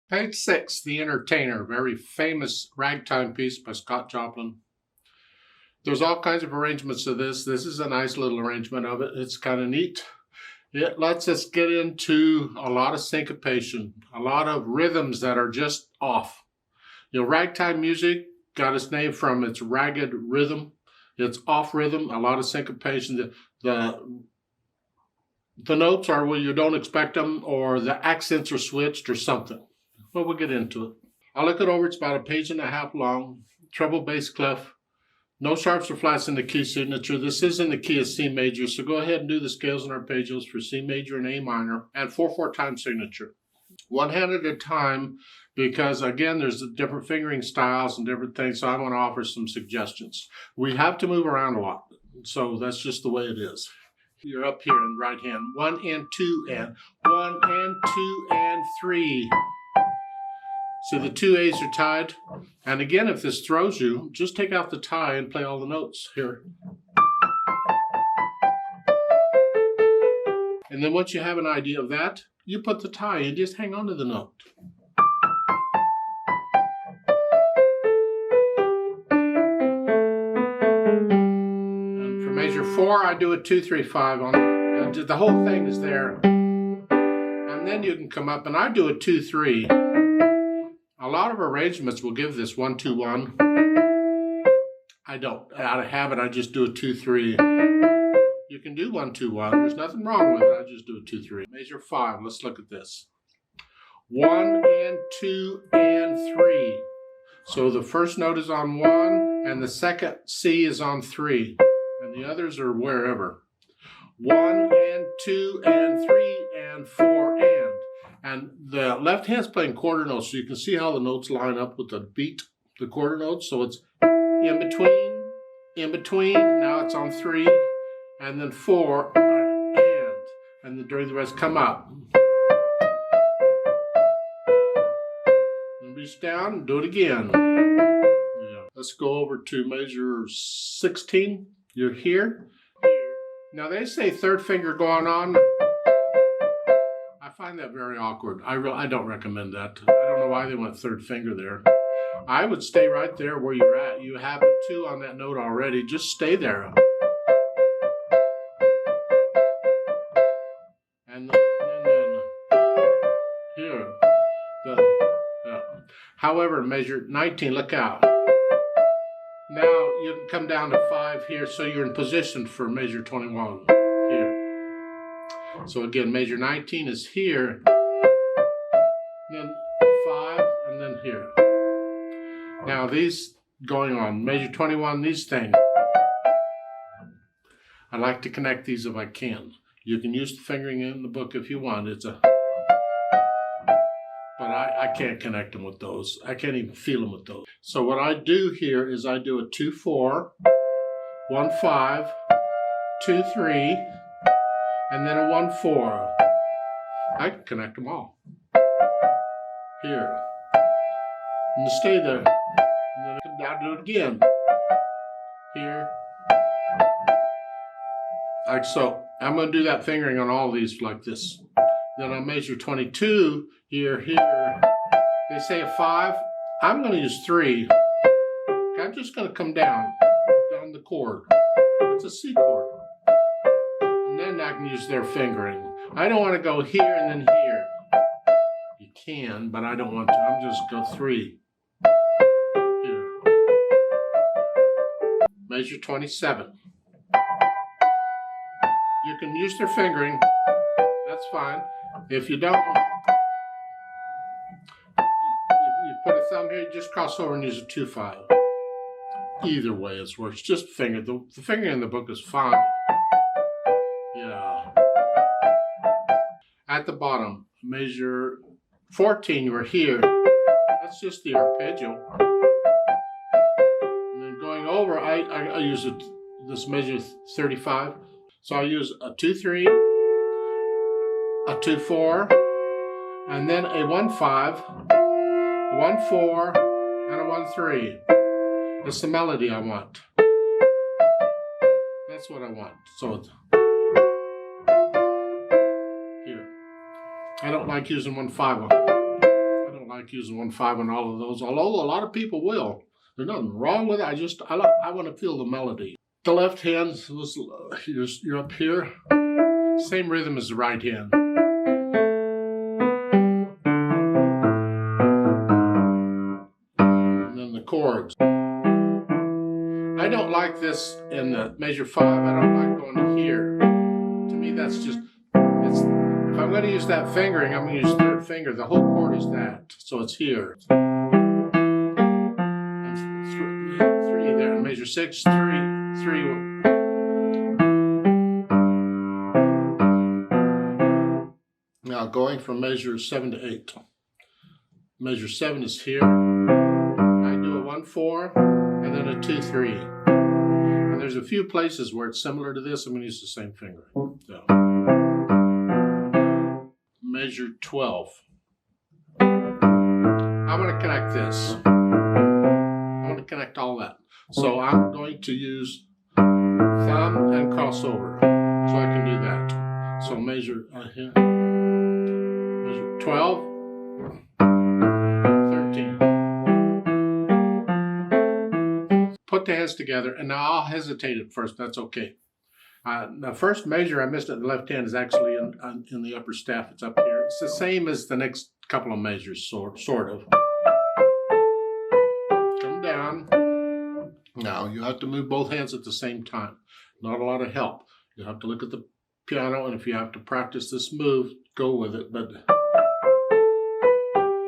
Page 6, The Entertainer, very famous ragtime piece by Scott Joplin. There's all kinds of arrangements of this. This is a nice little arrangement of it. It's kind of neat. It lets us get into a lot of syncopation, a lot of rhythms that are just off. You know, ragtime music got its name from its ragged rhythm. It's off rhythm, a lot of syncopation. The notes are where you don't expect them, or the accents are switched or something. But we'll get into it. I'll look it over. It's about a page and a half long. Treble, bass, clef. No sharps or flats in the key signature. This is in the key of C major, so go ahead and do the scales and arpeggios for C major and A minor, and 4/4 time signature. One hand at a time, because again, there's different fingering styles and different things, so I want to offer some suggestions. We have to move around a lot, so that's just the way it is. You're up here in the right hand. 1 and 2 and 1 and 2 and 3. So the two A's are tied. And again, if this throws you, just take out the tie and play all the notes here. And then once you have an idea of that, you put the tie and just hang on to the note. And for measure 4, I do a 2, 3, 5 on it. And the whole thing is there. And then you can come up and I do a 2, 3. A lot of arrangements will give this 1, 2, 1. I don't. Out of habit, I just do a 2, 3. You can do 1, 2, 1. There's nothing wrong with it. I just do a 2, 3. Measure 5. Let's look at this. 1 and 2 and 3. So the first note is on 1, and the second C is on 3, and the others are wherever. 1 and 2 and 3 and 4 and. And the left hand's playing quarter notes, so you can see how the notes line up with the beat, the quarter notes. So it's in between, now it's on 3, and then 4, and then during the rest come up. And reach down and do it again. Yeah. Let's go over to measure 16. You're here. Now they say third finger going on. I find that very awkward. I don't recommend that. I don't know why they went third finger there. I would stay right there where you're at. You have a 2 on that note already. Just stay there. And then here. However, measure 19. Look out. Now you can come down to 5 here, so you're in position for measure 21 here. So again, measure 19 is here, then 5, and then here. Now these going on, measure 21, these things, I like to connect these if I can. You can use the fingering in the book if you want. But I can't connect them with those. I can't even feel them with those. So what I do here is I do a 2, 4, 1, 5, 2, 3, and then a 1, 4. I can connect them all. Here. And stay there. And then I come down, do it again. Here. Like so. I'm going to do that fingering on all these like this. Then I'll measure 22. Here. They say a 5. I'm going to use 3. I'm just going to come down the chord. It's a C chord. And then I can use their fingering. I don't want to go here and then here. You can, but I don't want to. I'm just go 3. Here. Measure 27. You can use their fingering. That's fine. If you don't, you put a thumb here, you just cross over and use a 2, 5. Either way it works. Just finger. The fingering in the book is fine. Yeah. At the bottom, measure 14, you are here. That's just the arpeggio. And then going over, I use this measure 35. So I use a 2, 3, a 2, 4, and then a 1, 5, a 1, 4, and a 1, 3. That's the melody I want. That's what I want. So it's here. I don't like using 1, 5 on. I don't like using 1/5 on all of those, although a lot of people will. There's nothing wrong with it. I want to feel the melody. The left hand was you're up here. Same rhythm as the right hand. And then the chords. I don't like this in the measure 5. I don't like going to here. To me, that's just, if I'm going to use that fingering, I'm going to use third finger. The whole chord is that. So it's here. And 3 there. Measure 6, 3, 3. Now going from measure 7 to 8. Measure 7 is here. I do a 1/4 and then a 2/3. And there's a few places where it's similar to this. I'm going to use the same finger. So. Measure 12. I want to connect this. I want to connect all that. So I'm going to use thumb and crossover. So I can do that. So measure here. Measure 12. 13. Put the hands together, and now I'll hesitate at first. That's okay. The first measure I missed at the left hand is actually in the upper staff. It's up here. It's the same as the next couple of measures, sort of. Come down. Now you have to move both hands at the same time. Not a lot of help. You have to look at the piano, and if you have to practice this move, go with it. But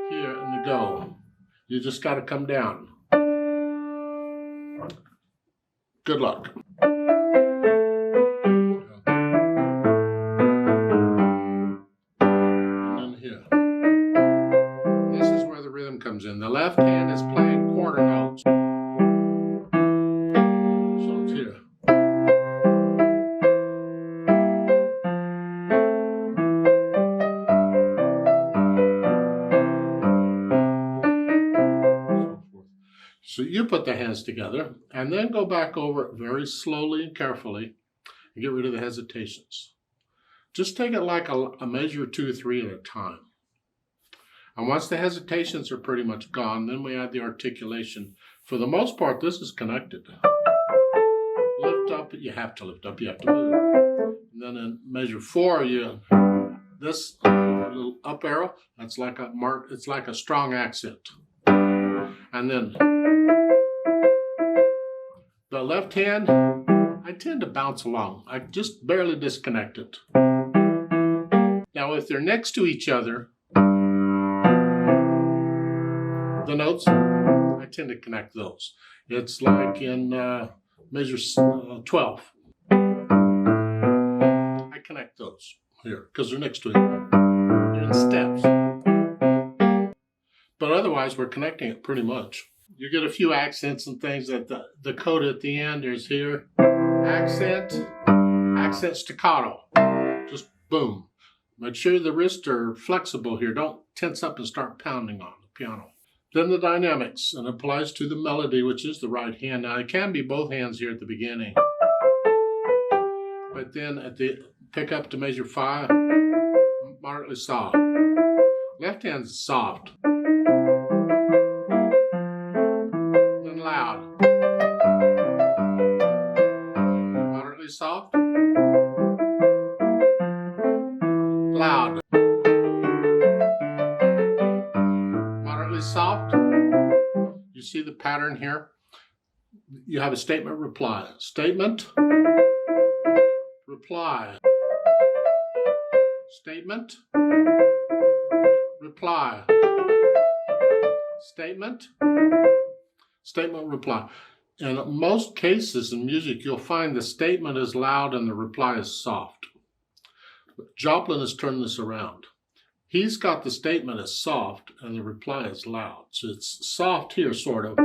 here and the go. You just got to come down. Good luck. And then here. This is where the rhythm comes in. The left hand is playing quarter notes. So it's here. So you put the hands together and then go back over it very slowly and carefully and get rid of the hesitations. Just take it like a measure 2 or 3 at a time. And once the hesitations are pretty much gone, then we add the articulation. For the most part, this is connected. Lift up, you have to lift up, you have to move. And then in measure 4, this little up arrow, that's like a mark, it's like a strong accent. And then the left hand, I tend to bounce along. I just barely disconnect it. Now, if they're next to each other, the notes, I tend to connect those. It's like in measure 12. I connect those here because they're next to each other. They're in steps. But otherwise, we're connecting it pretty much. You get a few accents and things that the coda at the end is here. Accent, staccato. Just boom. Make sure the wrists are flexible here. Don't tense up and start pounding on the piano. Then the dynamics, and it applies to the melody, which is the right hand. Now, it can be both hands here at the beginning. But then at the pick up to measure 5, moderately soft. Left hand's soft. Then loud. Moderately soft. Loud. Moderately soft. You see the pattern here? You have a statement, reply. Statement. Reply. Statement. Reply. Statement. Statement, reply. In most cases in music, you'll find the statement is loud and the reply is soft. But Joplin has turned this around. He's got the statement as soft and the reply is loud. So it's soft here, sort of.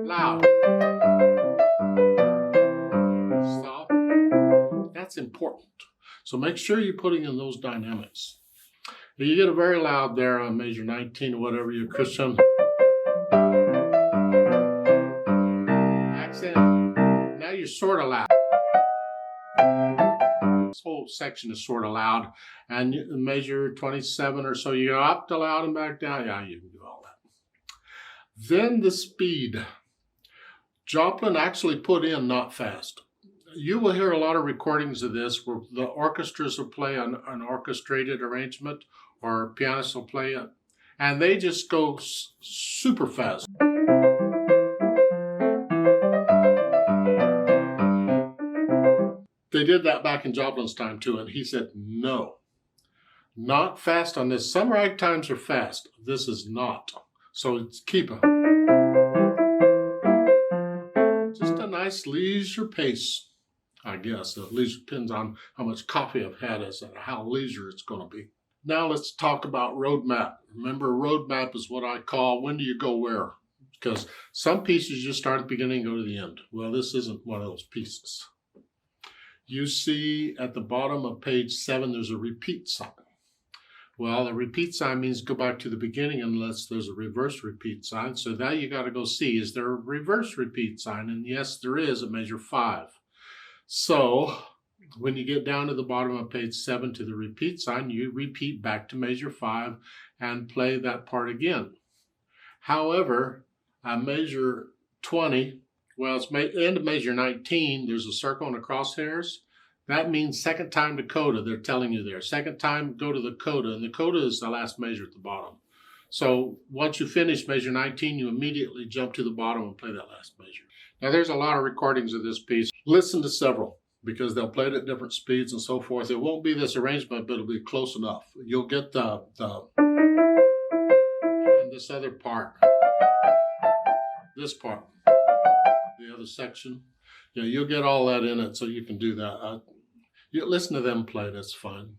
Loud. Soft. That's important. So make sure you're putting in those dynamics. Now you get a very loud there on measure 19 or whatever your Christian. Accent. Now you're sort of loud. this whole section is sort of loud. And you measure 27 or so. You go up to loud and back down. Yeah, you can do all that. Then the speed. Joplin actually put in not fast. You will hear a lot of recordings of this where the orchestras will play an orchestrated arrangement or pianists will play it, and they just go super fast. They did that back in Joplin's time too, and he said, no, not fast on this. Some ragtimes are fast. This is not. So it's keep it. Just a nice leisure pace, I guess. The leisure depends on how much coffee I've had and how leisure it's going to be. Now let's talk about roadmap. Remember, roadmap is what I call when do you go where? Because some pieces just start at the beginning and go to the end. Well, this isn't one of those pieces. You see at the bottom of page 7, there's a repeat sign. Well, the repeat sign means go back to the beginning unless there's a reverse repeat sign. So now you got to go see, is there a reverse repeat sign? And yes, there is at measure 5. So when you get down to the bottom of page 7 to the repeat sign, you repeat back to measure 5 and play that part again. However, at measure 20, well, it's end of measure 19, there's a circle and a crosshairs. That means second time to coda, they're telling you there. Second time, go to the coda, and the coda is the last measure at the bottom. So once you finish measure 19, you immediately jump to the bottom and play that last measure. Now there's a lot of recordings of this piece. Listen to several, because they'll play it at different speeds and so forth. It won't be this arrangement, but it'll be close enough. You'll get the and this other part, this part, the other section. Yeah, you'll get all that in it, so you can do that. You listen to them play, that's fine.